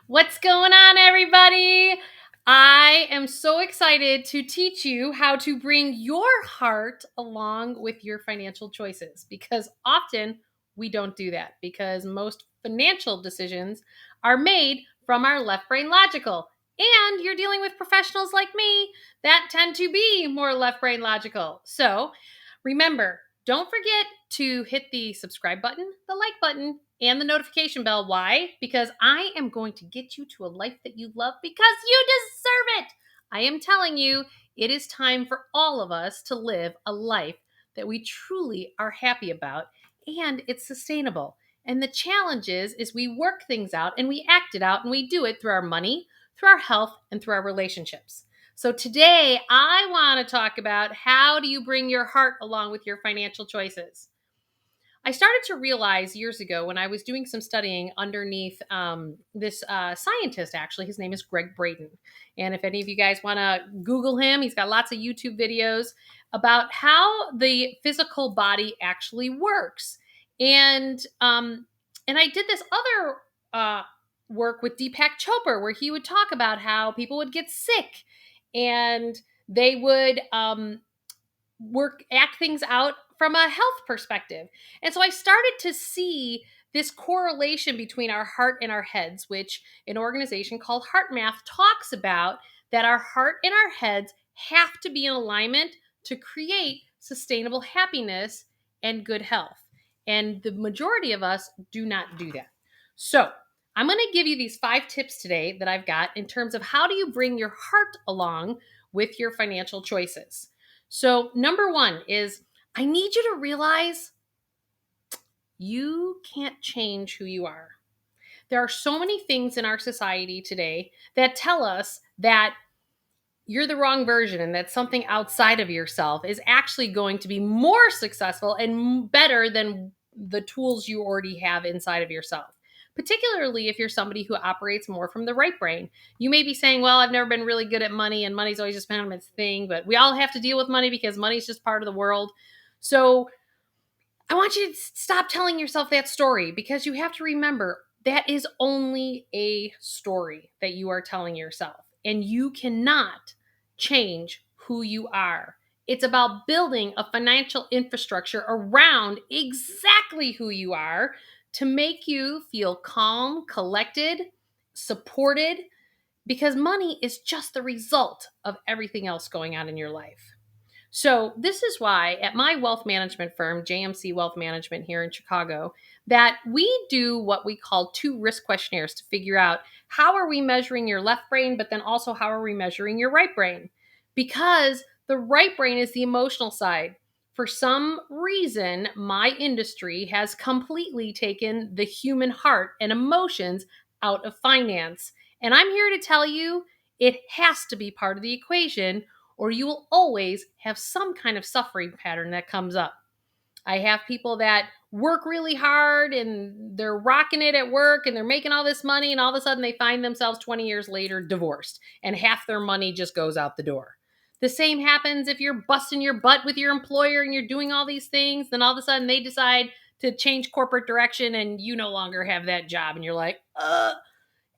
What's going on, everybody? I am so excited to teach you how to bring your heart along with your financial choices because often we don't do that because most financial decisions are made from our left brain logical. And you're dealing with professionals like me that tend to be more left brain logical. So remember, don't forget to hit the subscribe button, the like button, and the notification bell. Why? Because I am going to get you to a life that you love because you deserve it. I am telling you, it is time for all of us to live a life that we truly are happy about and it's sustainable. And the challenge is we work things out and we act it out and we do it through our money, through our health, and through our relationships. So today I want to talk about how do you bring your heart along with your financial choices. I started to realize years ago when I was doing some studying underneath this scientist, actually, his name is Greg Braden. And if any of you guys want to Google him, he's got lots of YouTube videos about how the physical body actually works. And I did this other work with Deepak Chopra where he would talk about how people would get sick and they would act things out from a health perspective. And so I started to see this correlation between our heart and our heads, which an organization called Heart Math talks about, that our heart and our heads have to be in alignment to create sustainable happiness and good health. And the majority of us do not do that. So I'm going to give you these 5 tips today that I've got in terms of how do you bring your heart along with your financial choices. So, number 1 is I need you to realize you can't change who you are. There are so many things in our society today that tell us that you're the wrong version and that something outside of yourself is actually going to be more successful and better than the tools you already have inside of yourself. Particularly if you're somebody who operates more from the right brain. You may be saying, well, I've never been really good at money and money's always just been its thing, but we all have to deal with money because money's just part of the world. So I want you to stop telling yourself that story because you have to remember that is only a story that you are telling yourself and you cannot change who you are. It's about building a financial infrastructure around exactly who you are to make you feel calm, collected, supported, because money is just the result of everything else going on in your life. So this is why at my wealth management firm, JMC Wealth Management here in Chicago, that we do what we call 2 risk questionnaires to figure out how are we measuring your left brain, but then also how are we measuring your right brain? Because the right brain is the emotional side. For some reason, my industry has completely taken the human heart and emotions out of finance. And I'm here to tell you it has to be part of the equation or you will always have some kind of suffering pattern that comes up. I have people that work really hard and they're rocking it at work and they're making all this money and all of a sudden they find themselves 20 years later divorced and half their money just goes out the door. The same happens if you're busting your butt with your employer and you're doing all these things, then all of a sudden they decide to change corporate direction and you no longer have that job and you're like, ugh.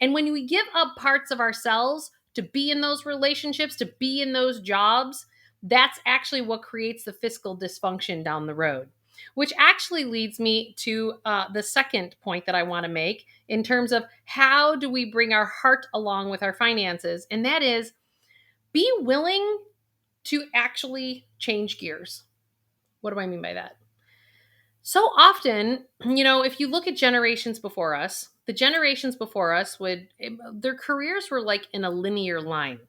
And when we give up parts of ourselves to be in those relationships, to be in those jobs, that's actually what creates the fiscal dysfunction down the road. Which actually leads me to the second point that I want to make in terms of how do we bring our heart along with our finances? And that is be willing to actually change gears. What do I mean by that? So often, if you look at generations before us, the generations before us their careers were like in a linear line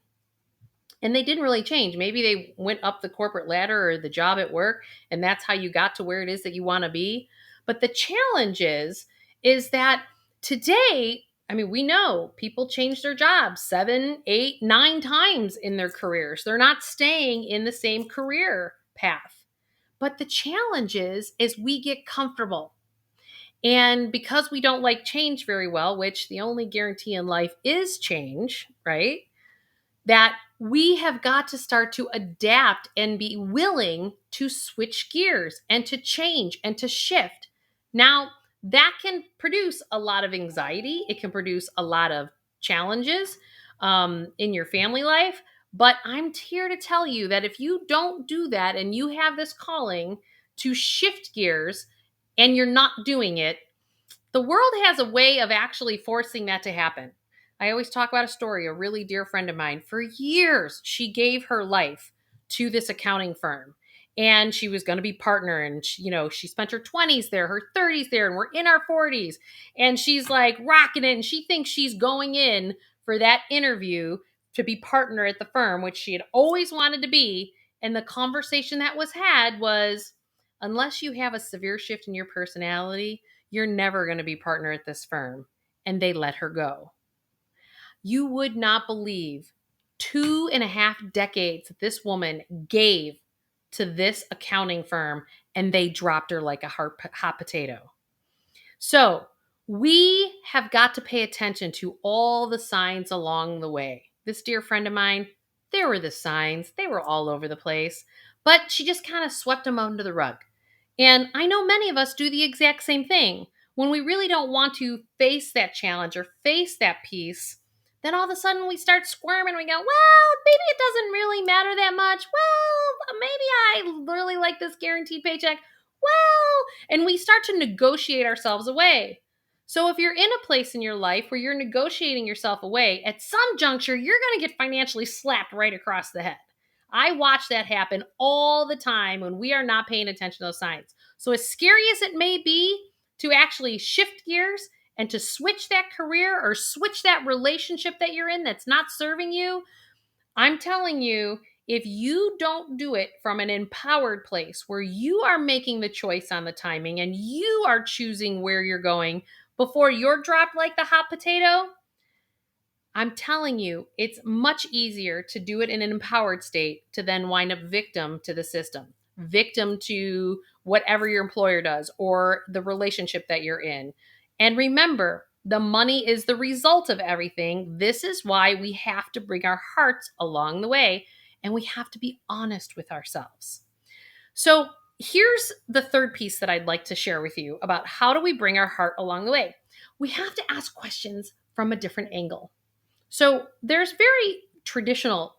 and they didn't really change. Maybe they went up the corporate ladder or the job at work and that's how you got to where it is that you want to be. But the challenge is that today, we know people change their jobs 7, 8, 9 times in their careers. They're not staying in the same career path. But the challenge is we get comfortable. And because we don't like change very well, which the only guarantee in life is change, right? That we have got to start to adapt and be willing to switch gears and to change and to shift. Now, that can produce a lot of anxiety. It can produce a lot of challenges in your family life. But I'm here to tell you that if you don't do that and you have this calling to shift gears and you're not doing it, the world has a way of actually forcing that to happen. I always talk about a story, a really dear friend of mine. For years, she gave her life to this accounting firm. And she was going to be partner. And, she spent her 20s there, her 30s there, and we're in our 40s. And she's like rocking it. And she thinks she's going in for that interview to be partner at the firm, which she had always wanted to be. And the conversation that was had was, unless you have a severe shift in your personality, you're never going to be partner at this firm. And they let her go. You would not believe 2.5 decades that this woman gave to this accounting firm, and they dropped her like a hot potato. So we have got to pay attention to all the signs along the way. This dear friend of mine, there were the signs. They were all over the place, but she just kind of swept them under the rug. And I know many of us do the exact same thing. When we really don't want to face that challenge or face that piece, then all of a sudden we start squirming. We go, well, maybe it doesn't really matter that much. Well, maybe I really like this guaranteed paycheck. Well, and we start to negotiate ourselves away. So if you're in a place in your life where you're negotiating yourself away, at some juncture, you're going to get financially slapped right across the head. I watch that happen all the time when we are not paying attention to those signs. So as scary as it may be to actually shift gears and to switch that career or switch that relationship that you're in that's not serving you, I'm telling you, if you don't do it from an empowered place where you are making the choice on the timing and you are choosing where you're going before you're dropped like the hot potato, I'm telling you, it's much easier to do it in an empowered state to then wind up victim to the system, victim to whatever your employer does or the relationship that you're in. And remember, the money is the result of everything. This is why we have to bring our hearts along the way, and we have to be honest with ourselves. So here's the third piece that I'd like to share with you about how do we bring our heart along the way. We have to ask questions from a different angle. So there's very traditional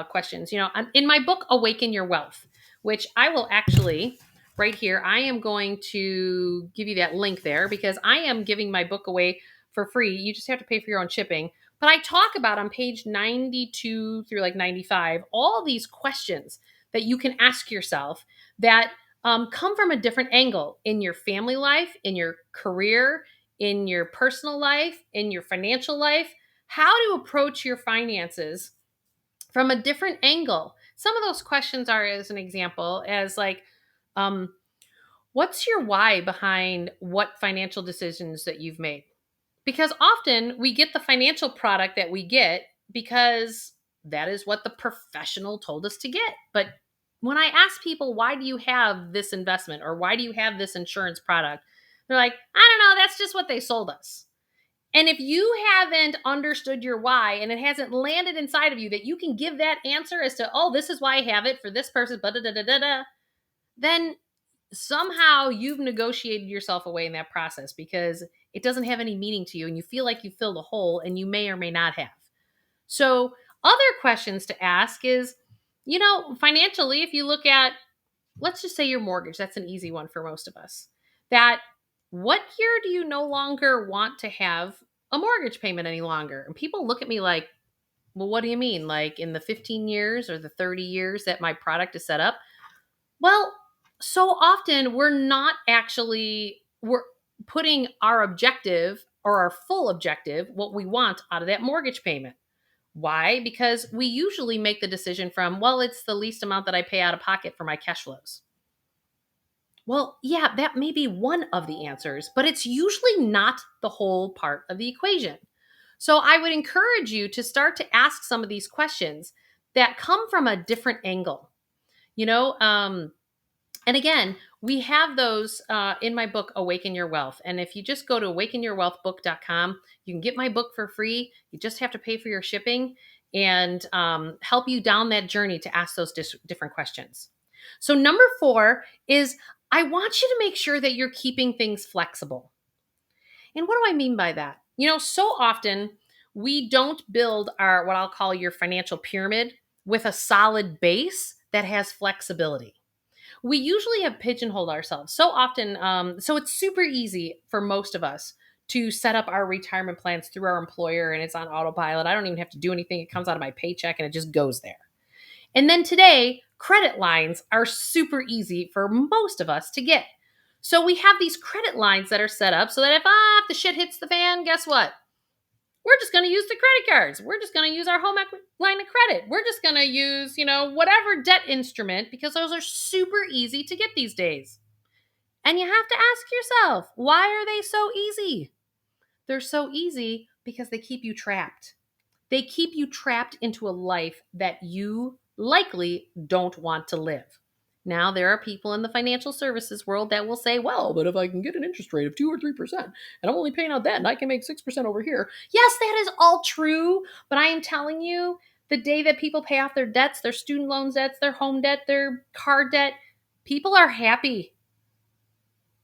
questions. In my book, Awaken Your Wealth, which I will actually, right here, I am going to give you that link there because I am giving my book away for free. You just have to pay for your own shipping. But I talk about on page 92 through like 95, all these questions that you can ask yourself that come from a different angle in your family life, in your career, in your personal life, in your financial life. How to approach your finances from a different angle. Some of those questions are, as an example, as like, what's your why behind what financial decisions that you've made? Because often we get the financial product that we get because that is what the professional told us to get. But when I ask people, why do you have this investment or why do you have this insurance product? They're like, I don't know, that's just what they sold us. And if you haven't understood your why and it hasn't landed inside of you that you can give that answer as to, oh, this is why I have it for this person, then somehow you've negotiated yourself away in that process because it doesn't have any meaning to you and you feel like you filled a hole and you may or may not have. So other questions to ask is, financially, if you look at, let's just say your mortgage, that's an easy one for most of us. That what year do you no longer want to have a mortgage payment any longer? And people look at me like, well, what do you mean? Like in the 15 years or the 30 years that my product is set up? Well, so often we're putting our objective or our full objective, what we want out of that mortgage payment. Why? Because we usually make the decision from, well, it's the least amount that I pay out of pocket for my cash flows. Well, yeah, that may be one of the answers, but it's usually not the whole part of the equation. So I would encourage you to start to ask some of these questions that come from a different angle. And again, we have those in my book, Awaken Your Wealth. And if you just go to awakenyourwealthbook.com, you can get my book for free. You just have to pay for your shipping and help you down that journey to ask those different questions. So number 4 is I want you to make sure that you're keeping things flexible. And what do I mean by that? So often We don't build our, what I'll call your financial pyramid, with a solid base that has flexibility. We usually have pigeonholed ourselves so often. So it's super easy for most of us to set up our retirement plans through our employer, and it's on autopilot. I don't even have to do anything. It comes out of my paycheck and it just goes there. And then today, credit lines are super easy for most of us to get. So we have these credit lines that are set up so that if the shit hits the fan, guess what? We're just going to use the credit cards. We're just going to use our home line of credit. We're just going to use, whatever debt instrument, because those are super easy to get these days. And you have to ask yourself, why are they so easy? They're so easy because they keep you trapped. They keep you trapped into a life that you likely don't want to live. Now, there are people in the financial services world that will say, well, but if I can get an interest rate of 2 or 3%, and I'm only paying out that, and I can make 6% over here. Yes, that is all true. But I am telling you, the day that people pay off their debts, their student loan debts, their home debt, their car debt, people are happy.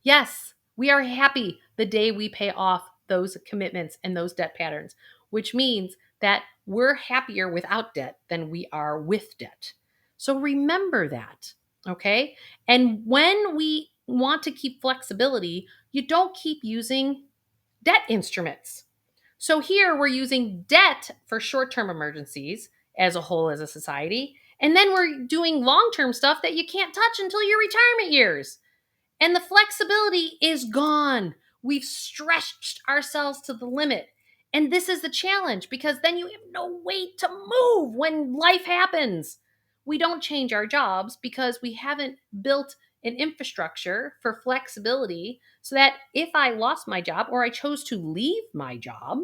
Yes, we are happy the day we pay off those commitments and those debt patterns, which means that we're happier without debt than we are with debt. So remember that, okay? And when we want to keep flexibility, you don't keep using debt instruments. So here we're using debt for short-term emergencies as a whole, as a society, and then we're doing long-term stuff that you can't touch until your retirement years. And the flexibility is gone. We've stretched ourselves to the limit. And this is the challenge, because then you have no way to move when life happens. We don't change our jobs because we haven't built an infrastructure for flexibility so that if I lost my job or I chose to leave my job,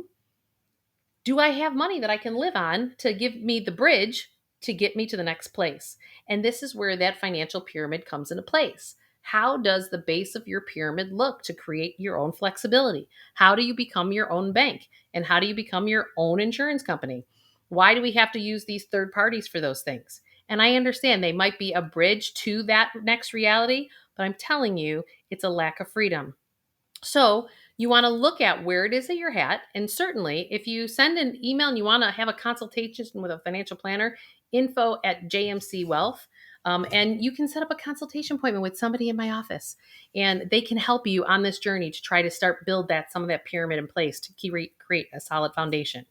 do I have money that I can live on to give me the bridge to get me to the next place? And this is where that financial pyramid comes into place. How does the base of your pyramid look to create your own flexibility? How do you become your own bank? And how do you become your own insurance company? Why do we have to use these third parties for those things? And I understand they might be a bridge to that next reality, but I'm telling you, it's a lack of freedom. So you want to look at where it is that you're at. And certainly, if you send an email and you want to have a consultation with a financial planner, info@JMC Wealth. And you can set up a consultation appointment with somebody in my office, and they can help you on this journey to try to start build some of that pyramid in place to create a solid foundation.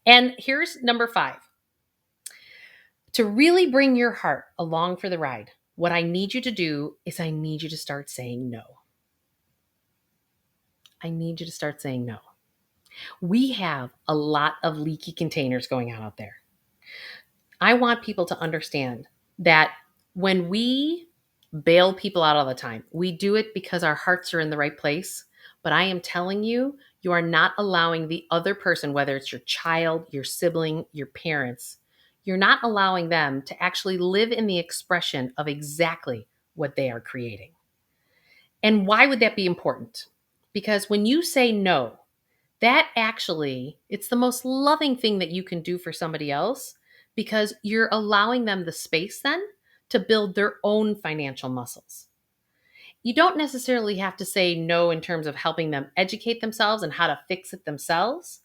And here's number 5. To really bring your heart along for the ride, what I need you to do is I need you to start saying no. I need you to start saying no. We have a lot of leaky containers going on out there. I want people to understand that when we bail people out all the time, we do it because our hearts are in the right place. But I am telling you, you are not allowing the other person, whether it's your child, your sibling, your parents, you're not allowing them to actually live in the expression of exactly what they are creating. And why would that be important? Because when you say no, that actually, it's the most loving thing that you can do for somebody else, because you're allowing them the space then to build their own financial muscles. You don't necessarily have to say no in terms of helping them educate themselves and how to fix it themselves.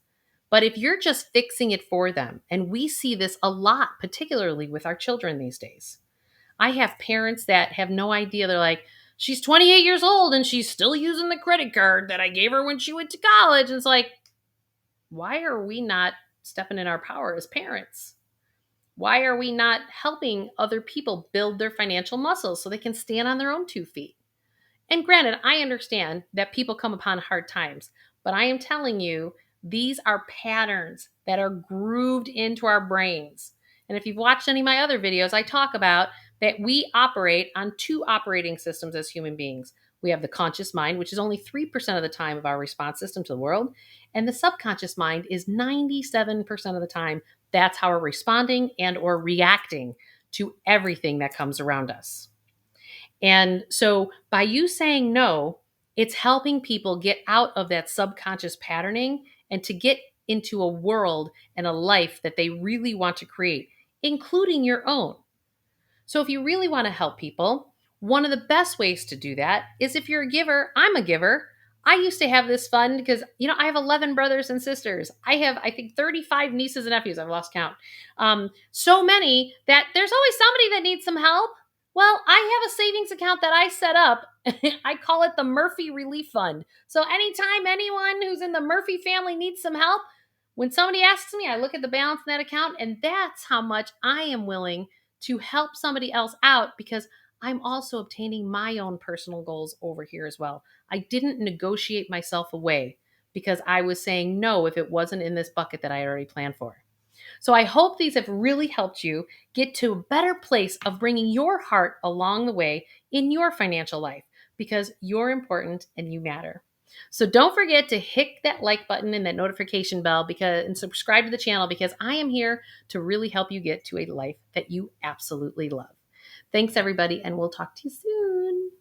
But if you're just fixing it for them, and we see this a lot, particularly with our children these days. I have parents that have no idea. They're like, she's 28 years old and she's still using the credit card that I gave her when she went to college. And it's like, why are we not stepping in our power as parents? Why are we not helping other people build their financial muscles so they can stand on their own 2 feet? And granted, I understand that people come upon hard times, but I am telling you, these are patterns that are grooved into our brains. And if you've watched any of my other videos, I talk about that we operate on 2 operating systems as human beings. We have the conscious mind, which is only 3% of the time of our response system to the world. And the subconscious mind is 97% of the time. That's how we're responding and or reacting to everything that comes around us. And so by you saying no, it's helping people get out of that subconscious patterning and to get into a world and a life that they really want to create, including your own. So if you really want to help people, one of the best ways to do that is, if you're a giver, I'm a giver. I used to have this fund because, I have 11 brothers and sisters. I have, I think, 35 nieces and nephews. I've lost count. So many that there's always somebody that needs some help. Well, I have a savings account that I set up. I call it the Murphy Relief Fund. So anytime anyone who's in the Murphy family needs some help, when somebody asks me, I look at the balance in that account, and that's how much I am willing to help somebody else out because I'm also obtaining my own personal goals over here as well. I didn't negotiate myself away because I was saying no if it wasn't in this bucket that I already planned for. So I hope these have really helped you get to a better place of bringing your heart along the way in your financial life because you're important and you matter. So don't forget to hit that like button and that notification bell and subscribe to the channel because I am here to really help you get to a life that you absolutely love. Thanks everybody, and we'll talk to you soon.